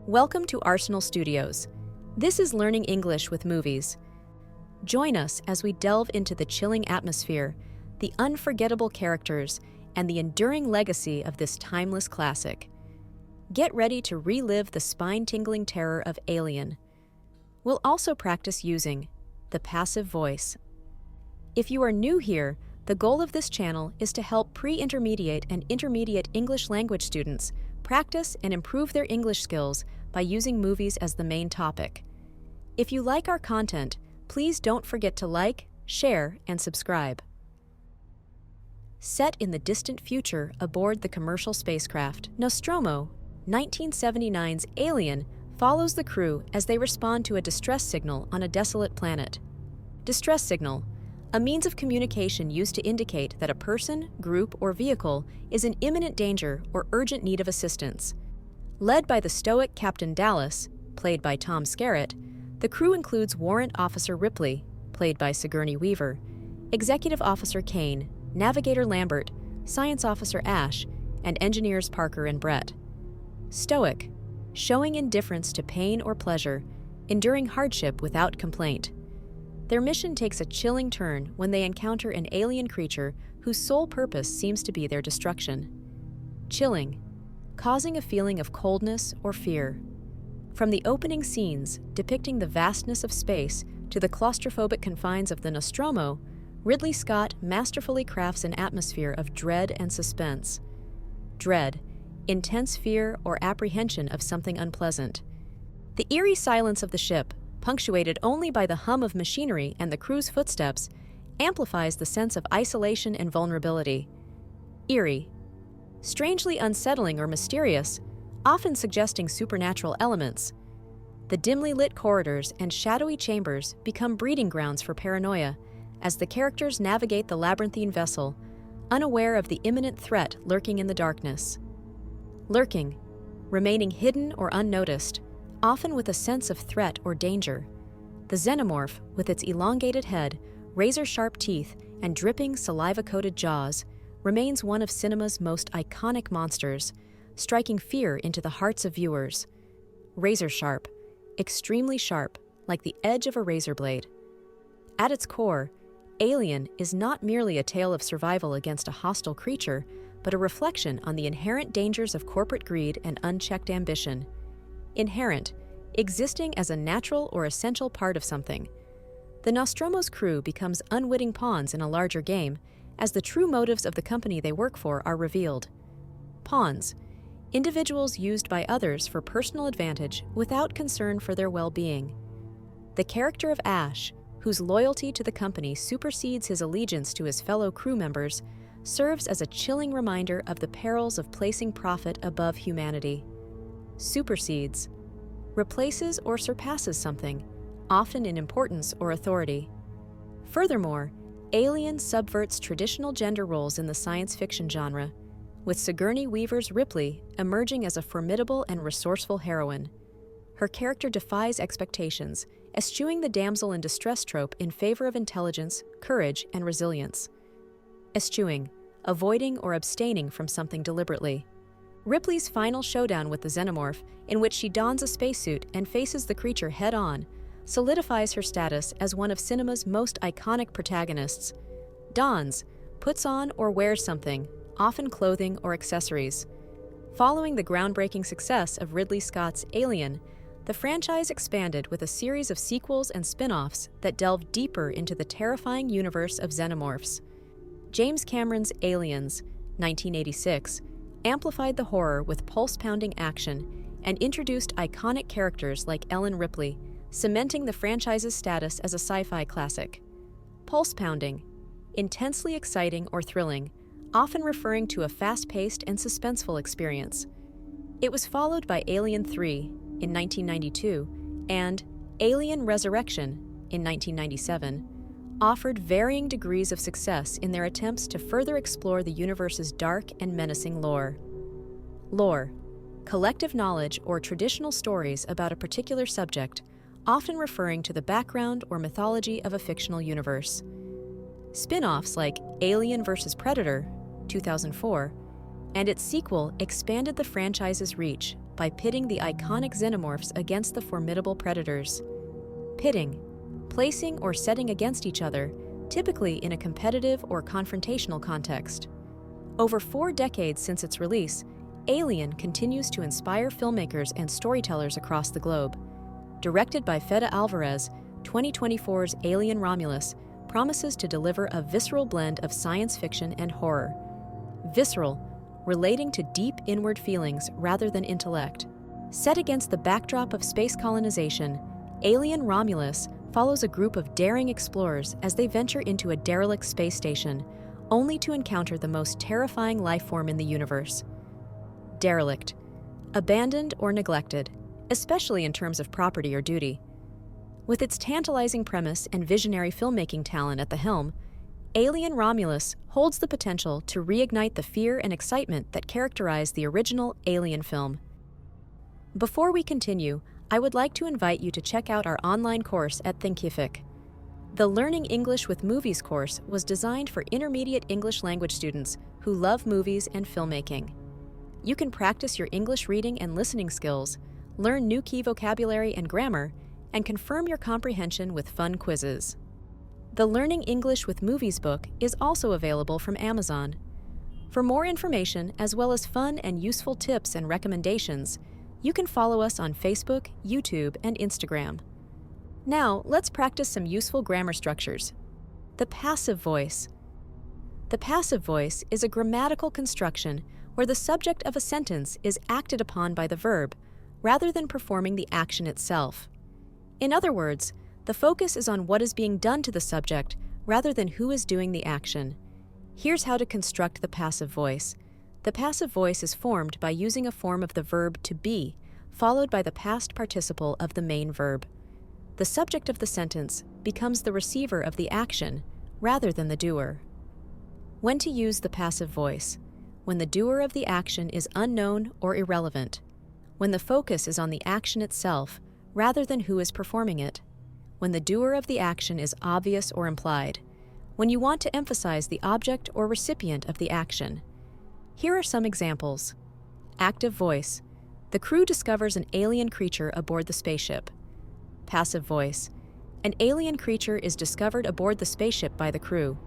Welcome to Arsenal Studios. This is Learning English with Movies. Join us as we delve into the chilling atmosphere, the unforgettable characters, and the enduring legacy of this timeless classic. Get ready to relive the spine-tingling terror of Alien. We'll also practice using the passive voice. If you are new here, the goal of this channel is to help pre-intermediate and intermediate English language students practice and improve their English skills by using movies as the main topic. If you like our content, please don't forget to like, share, and subscribe. Set in the distant future aboard the commercial spacecraft, Nostromo, 1979's Alien follows the crew as they respond to a distress signal on a desolate planet. Distress signal, a means of communication used to indicate that a person, group, or vehicle is in imminent danger or urgent need of assistance. Led by the stoic Captain Dallas, played by Tom Skerritt, the crew includes Warrant Officer Ripley, played by Sigourney Weaver, Executive Officer Kane, Navigator Lambert, Science Officer Ash, and Engineers Parker and Brett. Stoic, showing indifference to pain or pleasure, enduring hardship without complaint. Their mission takes a chilling turn when they encounter an alien creature whose sole purpose seems to be their destruction. Chilling, causing a feeling of coldness or fear. From the opening scenes depicting the vastness of space to the claustrophobic confines of the Nostromo, Ridley Scott masterfully crafts an atmosphere of dread and suspense. Dread, intense fear or apprehension of something unpleasant. The eerie silence of the ship, punctuated only by the hum of machinery and the crew's footsteps, amplifies the sense of isolation and vulnerability. Eerie, strangely unsettling or mysterious, often suggesting supernatural elements. The dimly lit corridors and shadowy chambers become breeding grounds for paranoia as the characters navigate the labyrinthine vessel, unaware of the imminent threat lurking in the darkness. Lurking, remaining hidden or unnoticed, often with a sense of threat or danger. The xenomorph, with its elongated head, razor-sharp teeth, and dripping saliva-coated jaws, remains one of cinema's most iconic monsters, striking fear into the hearts of viewers. Razor-sharp, extremely sharp, like the edge of a razor blade. At its core, Alien is not merely a tale of survival against a hostile creature, but a reflection on the inherent dangers of corporate greed and unchecked ambition. Inherent, existing as a natural or essential part of something. The Nostromo's crew becomes unwitting pawns in a larger game, as the true motives of the company they work for are revealed. Pawns, individuals used by others for personal advantage without concern for their well-being. The character of Ash, whose loyalty to the company supersedes his allegiance to his fellow crew members, serves as a chilling reminder of the perils of placing profit above humanity. Supersedes, replaces or surpasses something, often in importance or authority. Furthermore, Alien subverts traditional gender roles in the science fiction genre, with Sigourney Weaver's Ripley emerging as a formidable and resourceful heroine. Her character defies expectations, eschewing the damsel in distress trope in favor of intelligence, courage, and resilience. Eschewing, avoiding or abstaining from something deliberately. Ripley's final showdown with the xenomorph, in which she dons a spacesuit and faces the creature head-on, solidifies her status as one of cinema's most iconic protagonists. Dons, puts on or wears something, often clothing or accessories. Following the groundbreaking success of Ridley Scott's Alien, the franchise expanded with a series of sequels and spin-offs that delve deeper into the terrifying universe of xenomorphs. James Cameron's Aliens, 1986, amplified the horror with pulse-pounding action and introduced iconic characters like Ellen Ripley, cementing the franchise's status as a sci-fi classic. Pulse-pounding, intensely exciting or thrilling, often referring to a fast-paced and suspenseful experience. It was followed by Alien 3 in 1992 and Alien Resurrection in 1997, offered varying degrees of success in their attempts to further explore the universe's dark and menacing lore. Lore, collective knowledge or traditional stories about a particular subject, often referring to the background or mythology of a fictional universe. Spin-offs like Alien vs. Predator, 2004, and its sequel expanded the franchise's reach, by pitting the iconic xenomorphs against the formidable predators. Pitting, placing or setting against each other, typically in a competitive or confrontational context. Over 4 decades since its release, Alien continues to inspire filmmakers and storytellers across the globe. Directed by Fede Alvarez, 2024's Alien Romulus promises to deliver a visceral blend of science fiction and horror. Visceral, relating to deep inward feelings rather than intellect. Set against the backdrop of space colonization, Alien Romulus follows a group of daring explorers as they venture into a derelict space station, only to encounter the most terrifying life form in the universe. Derelict, abandoned or neglected, especially in terms of property or duty. With its tantalizing premise and visionary filmmaking talent at the helm, Alien Romulus holds the potential to reignite the fear and excitement that characterized the original Alien film. Before we continue, I would like to invite you to check out our online course at THINKIFIC. The Learning English with Movies course was designed for intermediate English language students who love movies and filmmaking. You can practice your English reading and listening skills, learn new key vocabulary and grammar, and confirm your comprehension with fun quizzes. The Learning English with Movies book is also available from Amazon. For more information, as well as fun and useful tips and recommendations, you can follow us on Facebook, YouTube, and Instagram. Now, let's practice some useful grammar structures. The passive voice. The passive voice is a grammatical construction where the subject of a sentence is acted upon by the verb, rather than performing the action itself. In other words, the focus is on what is being done to the subject rather than who is doing the action. Here's how to construct the passive voice. The passive voice is formed by using a form of the verb to be, followed by the past participle of the main verb. The subject of the sentence becomes the receiver of the action rather than the doer. When to use the passive voice? When the doer of the action is unknown or irrelevant. When the focus is on the action itself rather than who is performing it. When the doer of the action is obvious or implied. When you want to emphasize the object or recipient of the action. Here are some examples. Active voice. The crew discovers an alien creature aboard the spaceship. Passive voice. An alien creature is discovered aboard the spaceship by the crew.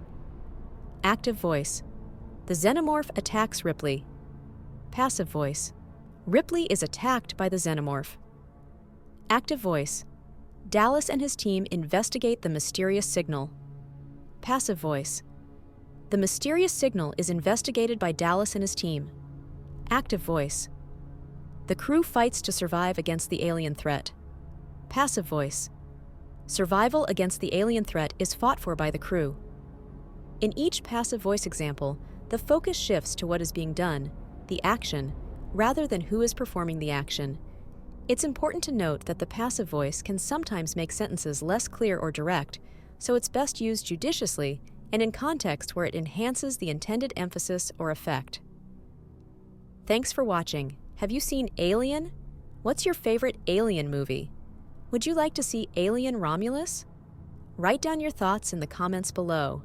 Active voice. The xenomorph attacks Ripley. Passive voice. Ripley is attacked by the xenomorph. Active voice. Dallas and his team investigate the mysterious signal. Passive voice. The mysterious signal is investigated by Dallas and his team. Active voice. The crew fights to survive against the alien threat. Passive voice. Survival against the alien threat is fought for by the crew. In each passive voice example, the focus shifts to what is being done, the action, rather than who is performing the action. It's important to note that the passive voice can sometimes make sentences less clear or direct, so it's best used judiciously and in context where it enhances the intended emphasis or effect. Thanks for watching. Have you seen Alien? What's your favorite Alien movie? Would you like to see Alien Romulus? Write down your thoughts in the comments below.